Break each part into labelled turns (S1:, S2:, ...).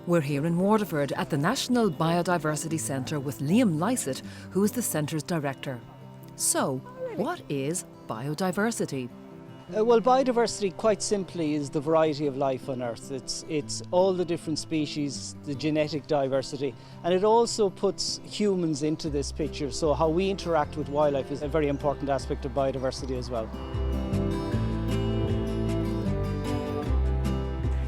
S1: We're here in Waterford at the National Biodiversity Centre with Liam Lycett, who is the centre's director. So, what is biodiversity?
S2: Well, biodiversity, quite simply, is the variety of life on Earth. It's all the different species, the genetic diversity, and it also puts humans into this picture. So how we interact with wildlife is a very important aspect of biodiversity as well.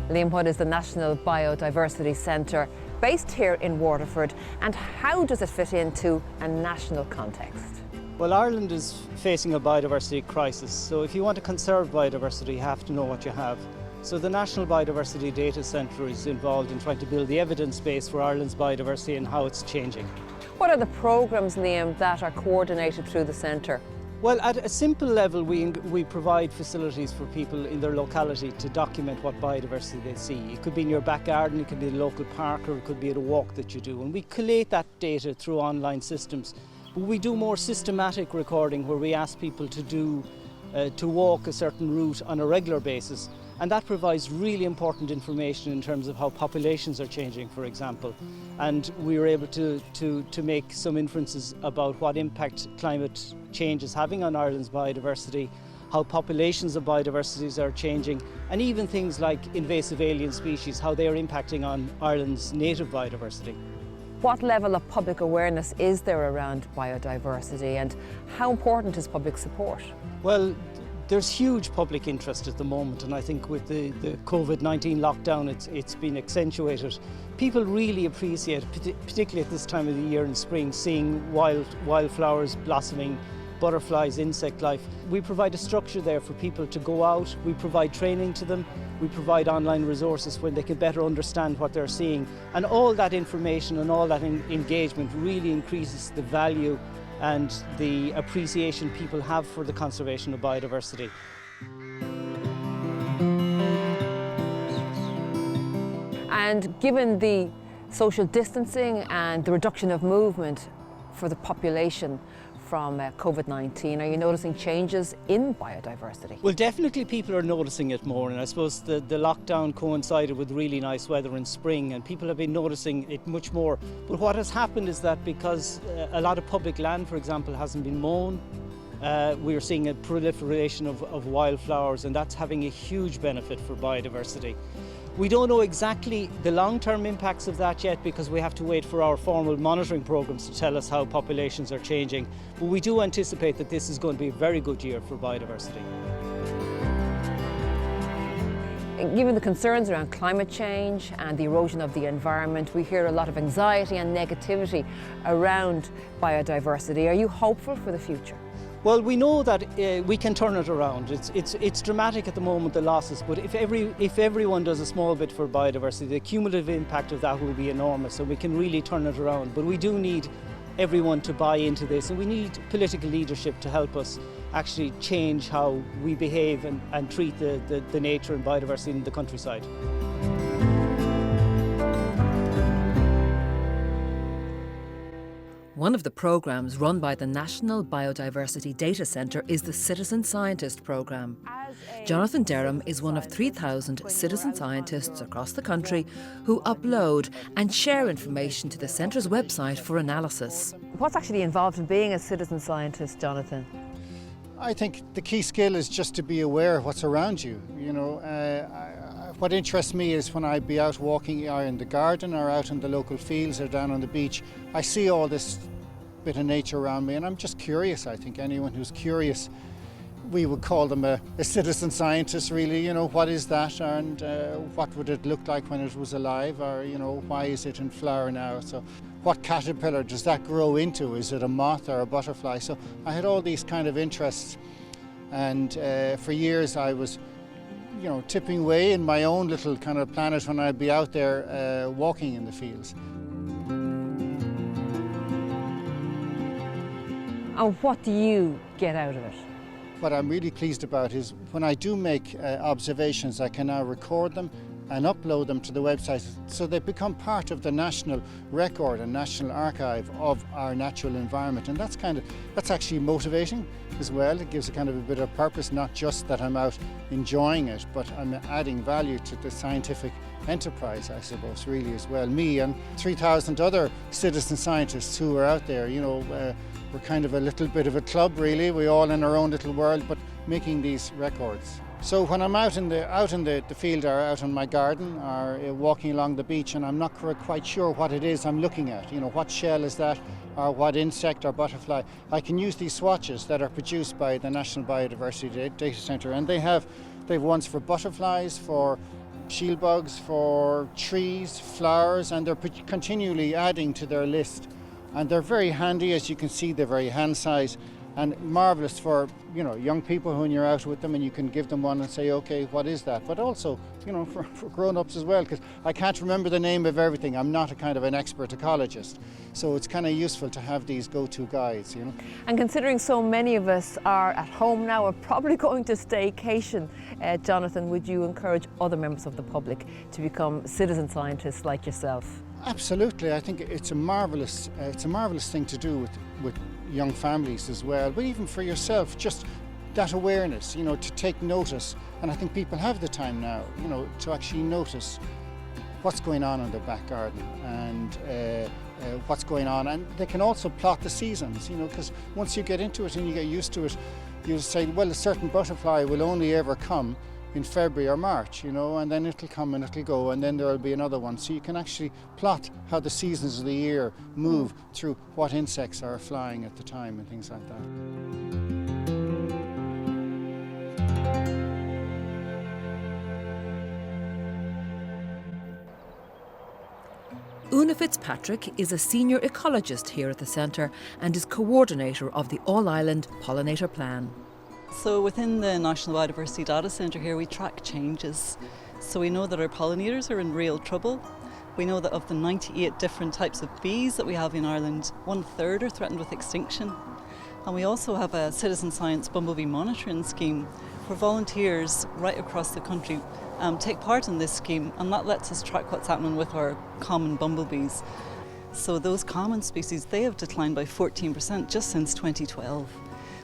S1: Liam, what is the National Biodiversity Centre based here in Waterford, and how does it fit into a national context?
S2: Well, Ireland is facing a biodiversity crisis, so if you want to conserve biodiversity, you have to know what you have. So the National Biodiversity Data Centre is involved in trying to build the evidence base for Ireland's biodiversity and how it's changing.
S1: What are the programmes, Liam, that are coordinated through the centre?
S2: Well, at a simple level, we provide facilities for people in their locality to document what biodiversity they see. It could be in your back garden, it could be in a local park, or it could be at a walk that you do. And we collate that data through online systems. But we do more systematic recording where we ask people to walk a certain route on a regular basis. And that provides really important information in terms of how populations are changing, for example. And we were able to make some inferences about what impact climate change is having on Ireland's biodiversity, how populations of biodiversities are changing, and even things like invasive alien species, how they are impacting on Ireland's native biodiversity.
S1: What level of public awareness is there around biodiversity, and how important is public support?
S2: Well, there's huge public interest at the moment, and I think with the COVID-19 lockdown it's been accentuated. People really appreciate, particularly at this time of the year in spring, seeing wildflowers blossoming, butterflies, insect life. We provide a structure there for people to go out, we provide training to them, we provide online resources where they can better understand what they're seeing, and all that information and all that engagement really increases the value and the appreciation people have for the conservation of biodiversity.
S1: And given the social distancing and the reduction of movement for the population from COVID-19, are you noticing changes in biodiversity?
S2: Well, definitely people are noticing it more, and I suppose the lockdown coincided with really nice weather in spring, and people have been noticing it much more. But what has happened is that because a lot of public land, for example, hasn't been mown, we are seeing a proliferation of wildflowers, and that's having a huge benefit for biodiversity. We don't know exactly the long-term impacts of that yet because we have to wait for our formal monitoring programs to tell us how populations are changing. But we do anticipate that this is going to be a very good year for biodiversity.
S1: Given the concerns around climate change and the erosion of the environment, we hear a lot of anxiety and negativity around biodiversity. Are you hopeful for the future?
S2: Well, we know that we can turn it around. It's dramatic at the moment, the losses, but if everyone does a small bit for biodiversity, the cumulative impact of that will be enormous, so we can really turn it around. But we do need everyone to buy into this, and we need political leadership to help us actually change how we behave and treat the nature and biodiversity in the countryside.
S1: One of the programmes run by the National Biodiversity Data Centre is the Citizen Scientist programme. Jonathan Derham is one of 3,000 citizen scientists across the country who upload and share information to the centre's website for analysis. What's actually involved in being a citizen scientist, Jonathan?
S3: I think the key skill is just to be aware of what's around you. You know, what interests me is when I be out walking in the garden or out in the local fields or down on the beach, I see all this bit of nature around me, and I'm just curious. I think anyone who's curious, we would call them a citizen scientist, really. You know, what is that, and what would it look like when it was alive, or, you know, why is it in flower now? So what caterpillar does that grow into? Is it a moth or a butterfly? So I had all these kind of interests, and for years I was, you know, tipping away in my own little kind of planet when I'd be out there walking in the fields.
S1: And what do you get out of it?
S3: What I'm really pleased about is when I do make observations, I can now record them, and upload them to the website so they become part of the national record and national archive of our natural environment. And that's actually motivating as well. It gives a kind of a bit of purpose, not just that I'm out enjoying it, but I'm adding value to the scientific enterprise, I suppose, really as well. Me and 3,000 other citizen scientists who are out there, we're kind of a little bit of a club, really. We're all in our own little world, but making these records. So when I'm out in the field or out in my garden or walking along the beach and I'm not quite sure what it is I'm looking at, what shell is that or what insect or butterfly, I can use these swatches that are produced by the National Biodiversity Data Centre, and they've ones for butterflies, for shield bugs, for trees, flowers, and they're continually adding to their list. And they're very handy, as you can see, they're very hand size. And marvellous for young people when you're out with them and you can give them one and say, okay, what is that? But also, for grown-ups as well, because I can't remember the name of everything. I'm not a kind of an expert ecologist. So it's kind of useful to have these go-to guides,
S4: And considering so many of us are at home now, we're probably going to staycation, Jonathan, would you encourage other members of the public to become citizen scientists like yourself?
S3: Absolutely. I think it's a marvellous thing to do with young families as well, but even for yourself, just that awareness, to take notice. And I think people have the time now, to actually notice what's going on in their back garden and what's going on. And they can also plot the seasons, because once you get into it and you get used to it, you say, well, a certain butterfly will only ever come in February or March, and then it'll come and it'll go, and then there'll be another one. So you can actually plot how the seasons of the year move through what insects are flying at the time and things like that.
S1: Una Fitzpatrick is a senior ecologist here at the centre and is coordinator of the All-Ireland Pollinator Plan.
S5: So within the National Biodiversity Data Centre here, we track changes. So we know that our pollinators are in real trouble. We know that of the 98 different types of bees that we have in Ireland, 1/3 are threatened with extinction. And we also have a citizen science bumblebee monitoring scheme where volunteers right across the country take part in this scheme, and that lets us track what's happening with our common bumblebees. So those common species, they have declined by 14% just since 2012.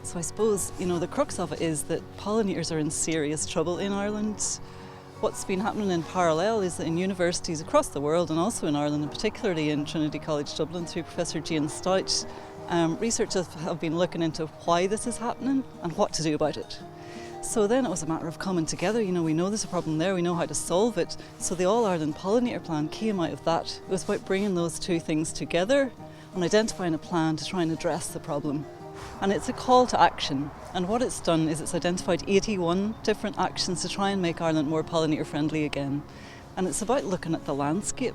S5: So I suppose, the crux of it is that pollinators are in serious trouble in Ireland. What's been happening in parallel is that in universities across the world, and also in Ireland, and particularly in Trinity College Dublin through Professor Jean Stout, researchers have been looking into why this is happening and what to do about it. So then it was a matter of coming together. We know there's a problem there, we know how to solve it. So the All-Ireland Pollinator Plan came out of that. It was about bringing those two things together and identifying a plan to try and address the problem. And it's a call to action, and what it's done is it's identified 81 different actions to try and make Ireland more pollinator friendly again. And it's about looking at the landscape.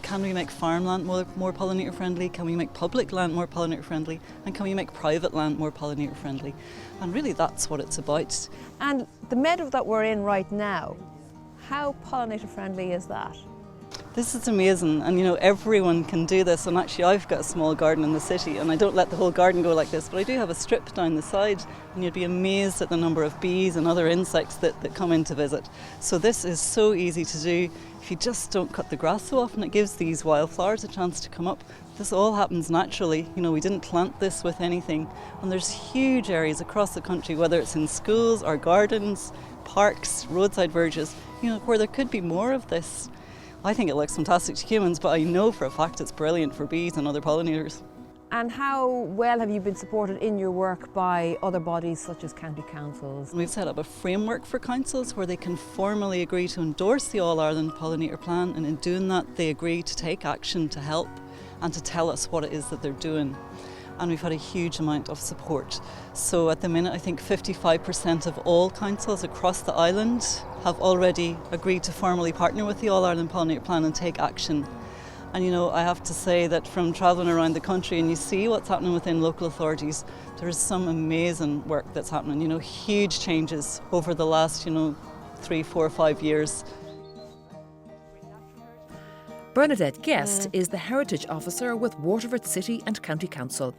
S5: Can we make farmland more pollinator friendly? Can we make public land more pollinator friendly? And can we make private land more pollinator friendly? And really that's what it's about.
S4: And the meadow that we're in right now, how pollinator friendly is that?
S5: This is amazing, and everyone can do this. And actually I've got a small garden in the city and I don't let the whole garden go like this, but I do have a strip down the side, and you'd be amazed at the number of bees and other insects that come in to visit. So this is so easy to do if you just don't cut the grass so often. It gives these wildflowers a chance to come up. This all happens naturally. We didn't plant this with anything, and there's huge areas across the country, whether it's in schools or gardens, parks, roadside verges, where there could be more of this. I think it looks fantastic to humans, but I know for a fact it's brilliant for bees and other pollinators.
S4: And how well have you been supported in your work by other bodies such as county councils?
S5: We've set up a framework for councils where they can formally agree to endorse the All-Ireland Pollinator Plan, and in doing that they agree to take action to help and to tell us what it is that they're doing. And we've had a huge amount of support. So at the minute I think 55% of all councils across the island have already agreed to formally partner with the All-Ireland Pollinator Plan and take action. And I have to say that from travelling around the country and you see what's happening within local authorities, there is some amazing work that's happening, huge changes over the last 3, 4, 5 years.
S1: Bernadette Guest is the Heritage Officer with Waterford City and County Council.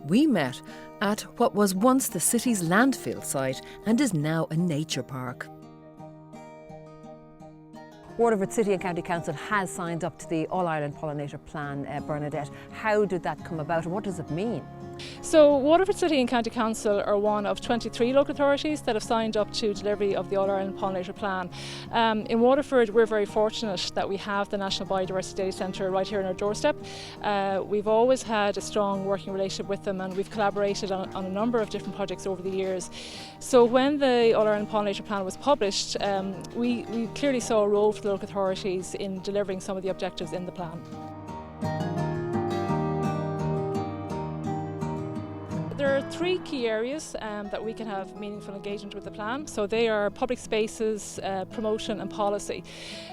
S1: We met at what was once the city's landfill site and is now a nature park.
S4: Waterford City and County Council has signed up to the All-Ireland Pollinator Plan. Bernadette, how did that come about and what does it mean?
S6: So Waterford City and County Council are one of 23 local authorities that have signed up to delivery of the All-Ireland Pollinator Plan. In Waterford we're very fortunate that we have the National Biodiversity Data Centre right here on our doorstep. We've always had a strong working relationship with them and we've collaborated on a number of different projects over the years. So when the All-Ireland Pollinator Plan was published, we clearly saw a role for the local authorities in delivering some of the objectives in the plan. There are three key areas that we can have meaningful engagement with the plan. So they are public spaces, promotion and policy.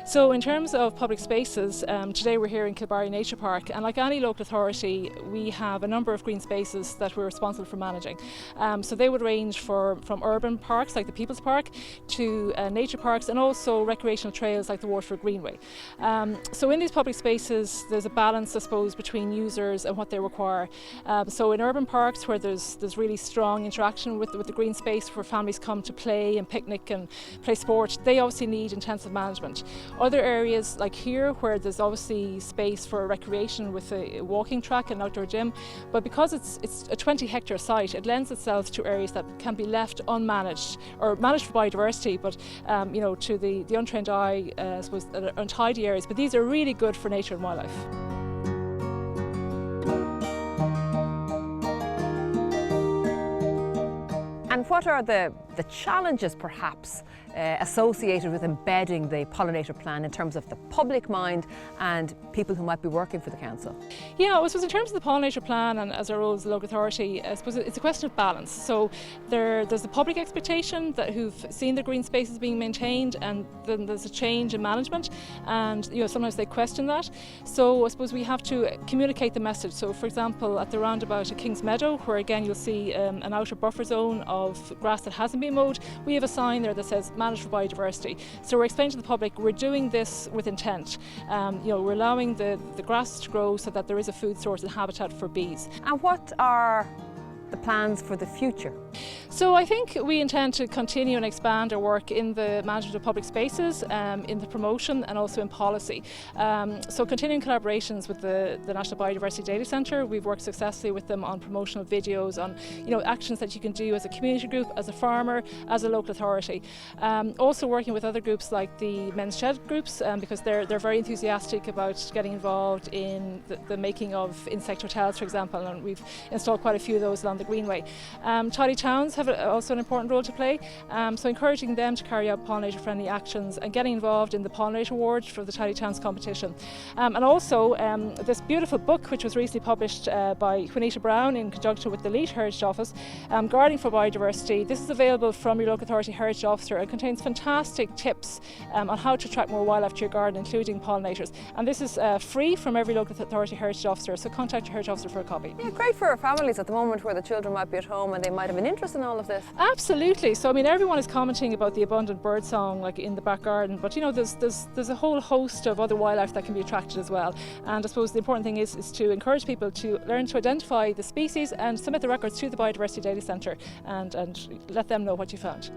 S6: So in terms of public spaces, today we're here in Kilbarry Nature Park, and like any local authority we have a number of green spaces that we're responsible for managing. So they would range from urban parks like the People's Park to nature parks and also recreational trails like the Waterford Greenway. So in these public spaces there's a balance, I suppose, between users and what they require. So in urban parks where there's really strong interaction with the green space where families come to play and picnic and play sport, they obviously need intensive management. Other areas like here where there's obviously space for recreation with a walking track and outdoor gym, but because it's a 20-hectare site, it lends itself to areas that can be left unmanaged or managed for biodiversity, but you know, to the untrained eye, I suppose, untidy areas. But these are really good for nature and wildlife.
S4: And what are the challenges perhaps associated with embedding the pollinator plan in terms of the public mind and people who might be working for the council?
S6: Yeah, I suppose in terms of the pollinator plan and as our role as a local authority, I suppose it's a question of balance. So there's the public expectation that who've seen the green spaces being maintained, and then there's a change in management, and you know, sometimes they question that. So I suppose we have to communicate the message. So for example, at the roundabout at King's Meadow, where again you'll see an outer buffer zone of grass that hasn't been mowed, we have a sign there that says managed for biodiversity. So we're explaining to the public we're doing this with intent. You know, we're allowing the grass to grow so that there is a food source and habitat for bees.
S4: And what are the plans for the future?
S6: So I think we intend to continue and expand our work in the management of public spaces, in the promotion and also in policy. So continuing collaborations with the National Biodiversity Data Centre. We've worked successfully with them on promotional videos, on actions that you can do as a community group, as a farmer, as a local authority. Also working with other groups like the Men's Shed groups, because they're very enthusiastic about getting involved in the making of insect hotels, for example, and we've installed quite a few of those along the Greenway. Tidy Towns have also an important role to play, so encouraging them to carry out pollinator friendly actions and getting involved in the Pollinator Award for the Tidy Towns competition. And also this beautiful book which was recently published by Juanita Brown in conjunction with the Lead Heritage Office, Gardening for Biodiversity. This is available from your local authority heritage officer and contains fantastic tips on how to attract more wildlife to your garden, including pollinators. And this is free from every local authority heritage officer, so contact your heritage officer for a copy.
S4: Yeah, great for families at the moment where the children might be at home and they might have an interest in all of this.
S6: Absolutely. So I mean, everyone is commenting about the abundant bird song like in the back garden, but there's a whole host of other wildlife that can be attracted as well. And I suppose the important thing is to encourage people to learn to identify the species and submit the records to the Biodiversity Data Centre and let them know what you found.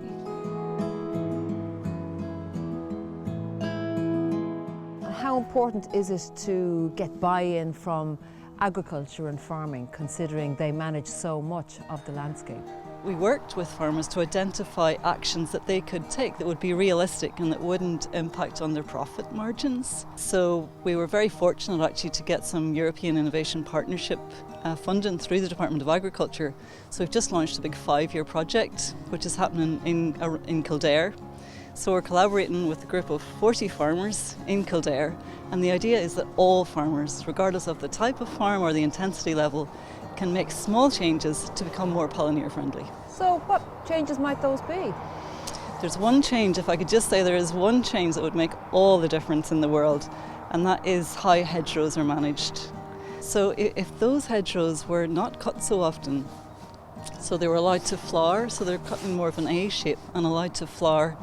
S4: How important is it to get buy-in from agriculture and farming, considering they manage so much of the landscape?
S5: We worked with farmers to identify actions that they could take that would be realistic and that wouldn't impact on their profit margins. So we were very fortunate actually to get some European Innovation Partnership funding through the Department of Agriculture. So we've just launched a big 5-year project which is happening in Kildare. So we're collaborating with a group of 40 farmers in Kildare, and the idea is that all farmers, regardless of the type of farm or the intensity level, can make small changes to become more pollinator friendly.
S4: So what changes might those be?
S5: There's one change, if I could just say there is one change that would make all the difference in the world, and that is how hedgerows are managed. So if those hedgerows were not cut so often, so they were allowed to flower, so they're cut in more of an A shape and allowed to flower,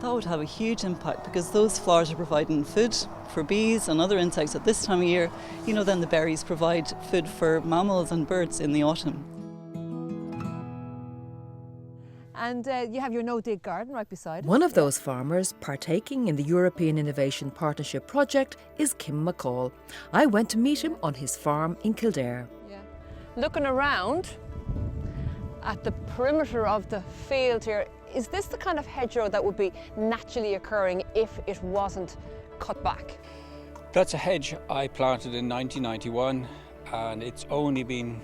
S5: that would have a huge impact because those flowers are providing food for bees and other insects at this time of year. Then the berries provide food for mammals and birds in the autumn.
S4: And you have your no-dig garden right beside it.
S1: One of those farmers partaking in the European Innovation Partnership project is Kim McCall. I went to meet him on his farm in Kildare.
S4: Yeah. Looking around at the perimeter of the field here, is this the kind of hedgerow that would be naturally occurring if it wasn't cut back?
S7: That's a hedge I planted in 1991, and it's only been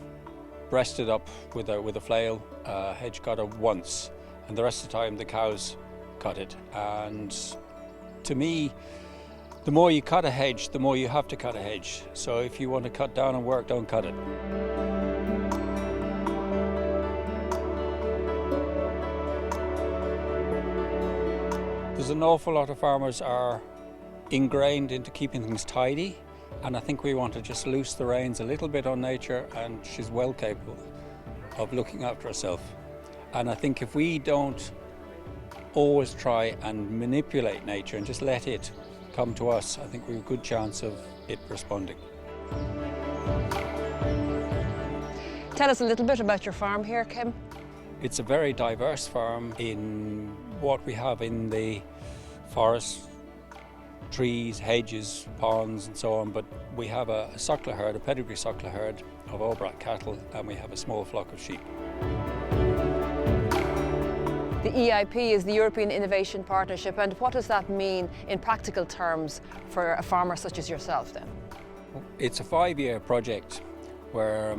S7: breasted up with a flail. Hedge cutter once, and the rest of the time the cows cut it. And to me, the more you cut a hedge, the more you have to cut a hedge. So if you want to cut down on work, don't cut it. There's an awful lot of farmers are ingrained into keeping things tidy, and I think we want to just loose the reins a little bit on nature, and she's well capable of looking after herself. And I think if we don't always try and manipulate nature and just let it come to us, I think we have a good chance of it responding.
S4: Tell us a little bit about your farm here, Kim.
S7: It's a very diverse farm in what we have in the forest, trees, hedges, ponds and so on, but we have a suckler herd, a pedigree suckler herd of Aubrac cattle, and we have a small flock of sheep.
S4: The EIP is the European Innovation Partnership, and what does that mean in practical terms for a farmer such as yourself then?
S7: It's a 5-year project where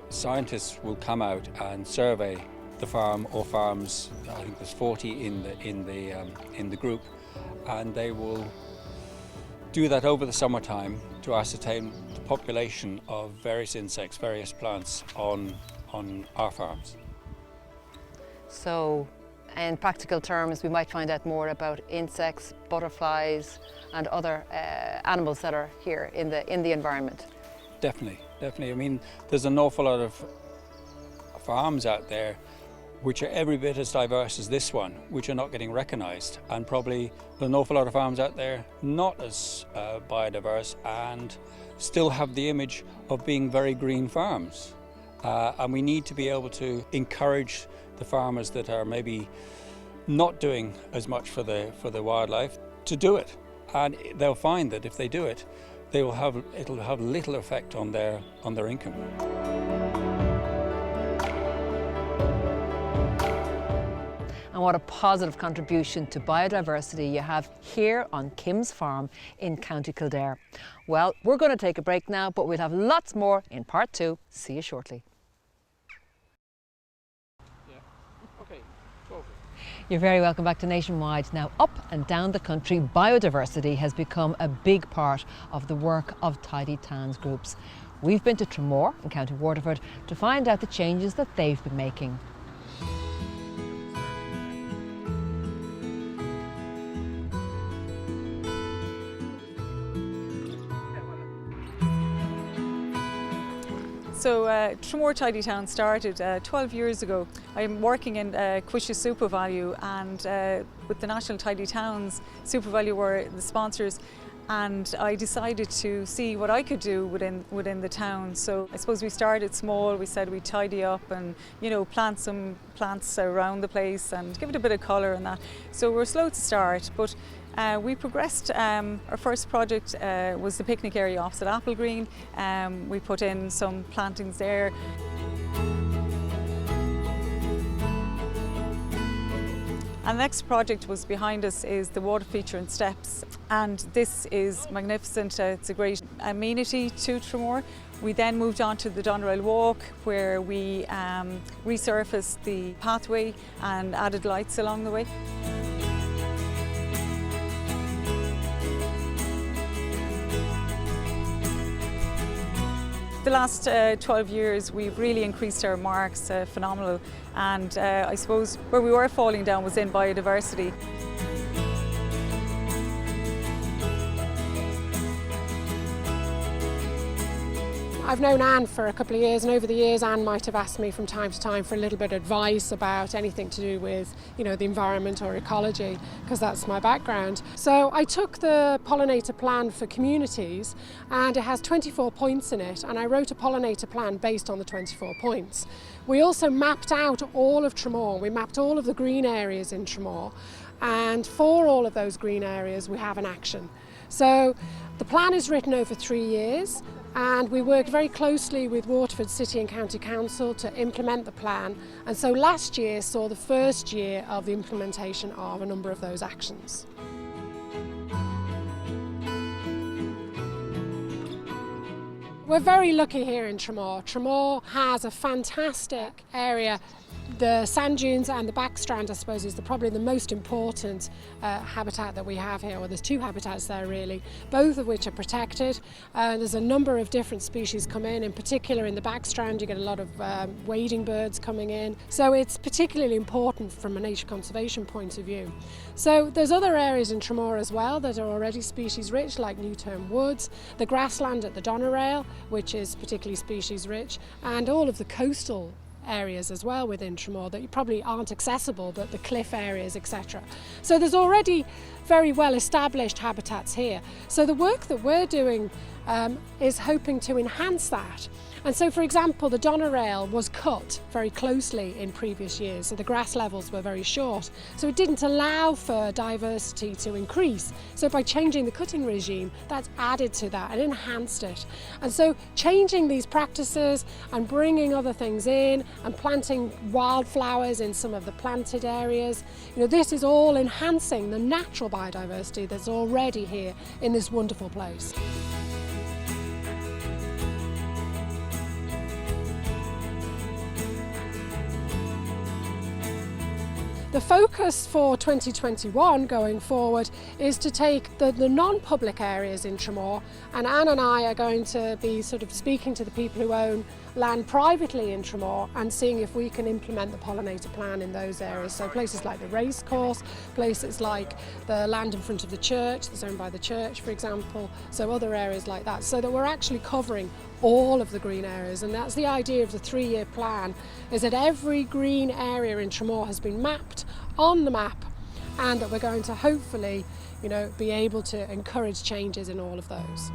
S7: scientists will come out and survey the farm or farms. I think there's 40 in the group, and they will do that over the summertime to ascertain the population of various insects, various plants on our farms.
S4: So, in practical terms, we might find out more about insects, butterflies, and other animals that are here in the environment.
S7: Definitely. I mean, there's an awful lot of farms out there which are every bit as diverse as this one, which are not getting recognised, and probably an awful lot of farms out there not as biodiverse and still have the image of being very green farms. And we need to be able to encourage the farmers that are maybe not doing as much for the wildlife to do it, and they'll find that if they do it, it'll have little effect on their income.
S4: And what a positive contribution to biodiversity you have here on Kim's farm in County Kildare. Well, we're going to take a break now, but we'll have lots more in part 2. See you shortly. You're very welcome back to Nationwide. Now, up and down the country, biodiversity has become a big part of the work of Tidy Towns groups. We've been to Tramore in County Waterford to find out the changes that they've been making.
S8: So Tramore Tidy Town started 12 years ago. I'm working in Quisha SuperValue, and with the National Tidy Towns, SuperValue were the sponsors, and I decided to see what I could do within the town. So I suppose we started small. We said we'd tidy up and, you know, plant some plants around the place and give it a bit of colour and that. So we're slow to start, but we progressed. Our first project was the picnic area opposite Apple Green. We put in some plantings there. And the next project was behind us is the water feature and steps, and this is magnificent. It's a great amenity to Tramore. We then moved on to the Doneraile Walk, where we resurfaced the pathway and added lights along the way. The last 12 years we've really increased our marks, phenomenal, and I suppose where we were falling down was in biodiversity.
S9: I've known Anne for a couple of years, and over the years Anne might have asked me from time to time for a little bit of advice about anything to do with, the environment or ecology, because that's my background. So I took the pollinator plan for communities, and it has 24 points in it, and I wrote a pollinator plan based on the 24 points. We also mapped out all of Tramore. We mapped all of the green areas in Tramore, and for all of those green areas we have an action. So the plan is written over 3 years, and we worked very closely with Waterford City and County Council to implement the plan, and so last year saw the first year of the implementation of a number of those actions. We're very lucky here in Tramore. Tramore has a fantastic area. The sand dunes and the backstrand, I suppose, is probably the most important habitat that we have here. Well, there's 2 habitats there really, both of which are protected. There's a number of different species come in particular in the backstrand you get a lot of wading birds coming in. So it's particularly important from a nature conservation point of view. So there's other areas in Tramore as well that are already species rich, like Newturn Woods, the grassland at the Doneraile, which is particularly species rich, and all of the coastal areas as well within Tramore that probably aren't accessible, but the cliff areas, etc. So there's already very well established habitats here. So the work that we're doing is hoping to enhance that. And so, for example, the Doneraile was cut very closely in previous years, so the grass levels were very short. So it didn't allow for diversity to increase. So by changing the cutting regime, that's added to that and enhanced it. And so changing these practices and bringing other things in and planting wildflowers in some of the planted areas, this is all enhancing the natural biodiversity that's already here in this wonderful place. The focus for 2021 going forward is to take the non-public areas in Tramore, and Anne and I are going to be sort of speaking to the people who own land privately in Tramore and seeing if we can implement the pollinator plan in those areas. So places like the racecourse, places like the land in front of the church that's owned by the church, for example, so other areas like that, so that we're actually covering all of the green areas. And that's the idea of the 3-year plan, is that every green area in Tramore has been mapped on the map, and that we're going to hopefully be able to encourage changes in all of those.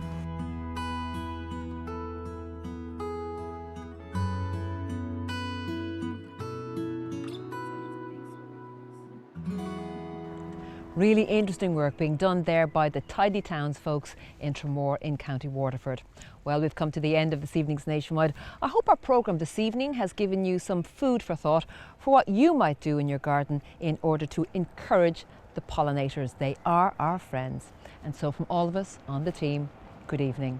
S4: Really interesting work being done there by the Tidy Towns folks in Tramore in County Waterford. Well, we've come to the end of this evening's Nationwide. I hope our programme this evening has given you some food for thought for what you might do in your garden in order to encourage the pollinators. They are our friends. And so from all of us on the team, good evening.